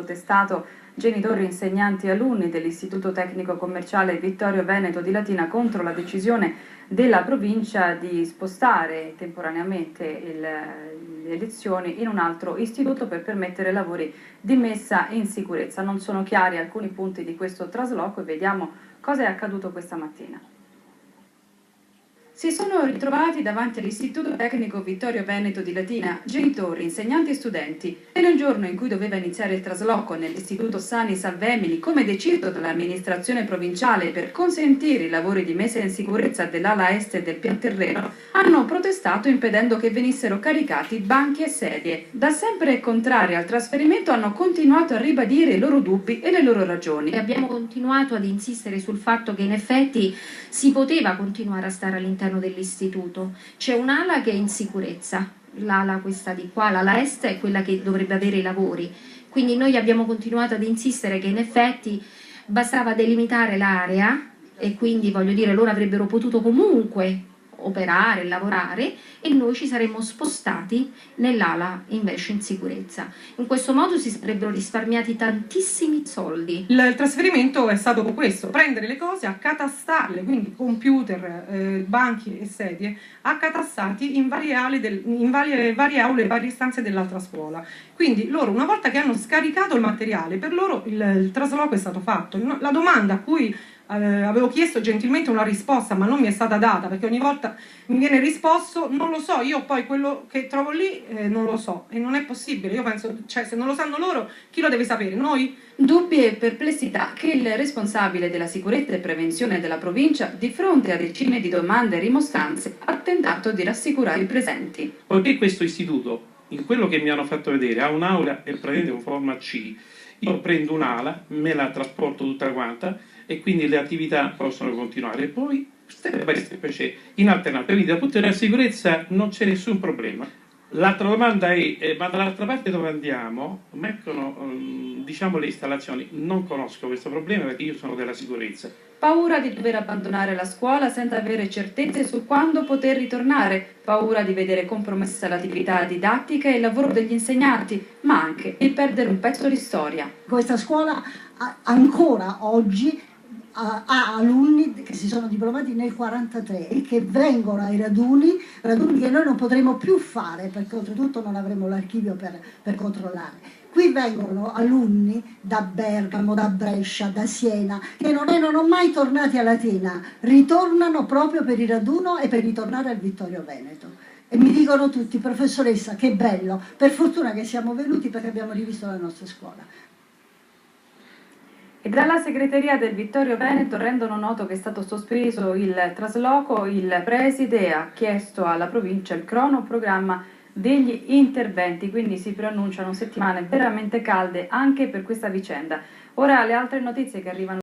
protestato genitori, insegnanti e alunni dell'Istituto Tecnico Commerciale Vittorio Veneto di Latina contro la decisione della provincia di spostare temporaneamente le lezioni in un altro istituto per permettere lavori di messa in sicurezza. Non sono chiari alcuni punti di questo trasloco e vediamo cosa è accaduto questa mattina. Si sono ritrovati davanti all'Istituto Tecnico Vittorio Veneto di Latina genitori, insegnanti e studenti e nel giorno in cui doveva iniziare il trasloco nell'Istituto Sani Salvemini, come deciso dall'amministrazione provinciale per consentire i lavori di messa in sicurezza dell'ala est del pian terreno, hanno protestato impedendo che venissero caricati banchi e sedie. Da sempre contrari al trasferimento hanno continuato a ribadire i loro dubbi e le loro ragioni. E abbiamo continuato ad insistere sul fatto che in effetti si poteva continuare a stare all'interno dell'istituto. C'è un'ala che è in sicurezza, l'ala questa di qua, l'ala est è quella che dovrebbe avere i lavori, quindi noi abbiamo continuato ad insistere che in effetti bastava delimitare l'area e quindi voglio dire loro avrebbero potuto comunque operare, lavorare e noi ci saremmo spostati nell'ala invece in sicurezza. In questo modo si sarebbero risparmiati tantissimi soldi. Il trasferimento è stato questo, prendere le cose, accatastarle, quindi computer, banchi e sedie, accatastati in varie aule, varie stanze dell'altra scuola. Quindi loro, una volta che hanno scaricato il materiale, per loro il trasloco è stato fatto. La domanda a cui avevo chiesto gentilmente una risposta ma non mi è stata data, perché ogni volta mi viene risposto non lo so, io poi quello che trovo lì non lo so, e non è possibile. Io penso, cioè, se non lo sanno loro, chi lo deve sapere? Noi? Dubbi e perplessità che il responsabile della sicurezza e prevenzione della provincia, di fronte a decine di domande e rimostranze, ha tentato di rassicurare i presenti. Poiché questo istituto, in quello che mi hanno fatto vedere, ha un'aula e praticamente con forma C, io prendo un'ala, me la trasporto tutta quanta e quindi le attività possono continuare. E poi step by step c'è in alternanza, quindi dal punto di vista della sicurezza non c'è nessun problema. L'altra domanda è, ma dall'altra parte dove andiamo? Diciamo le installazioni, non conosco questo problema perché io sono della sicurezza. Paura di dover abbandonare la scuola senza avere certezze su quando poter ritornare, paura di vedere compromessa l'attività didattica e il lavoro degli insegnanti, ma anche il perdere un pezzo di storia. Questa scuola ancora oggi ha alunni che si sono diplomati nel 1943 e che vengono ai raduni che noi non potremo più fare perché oltretutto non avremo l'archivio per controllare. Qui vengono alunni da Bergamo, da Brescia, da Siena, che non erano mai tornati a Latina, ritornano proprio per il raduno e per ritornare al Vittorio Veneto. E mi dicono tutti, professoressa, che bello, per fortuna che siamo venuti perché abbiamo rivisto la nostra scuola. E dalla segreteria del Vittorio Veneto rendono noto che è stato sospeso il trasloco, il preside ha chiesto alla provincia il cronoprogramma degli interventi, quindi si preannunciano settimane veramente calde anche per questa vicenda. Ora le altre notizie che arrivano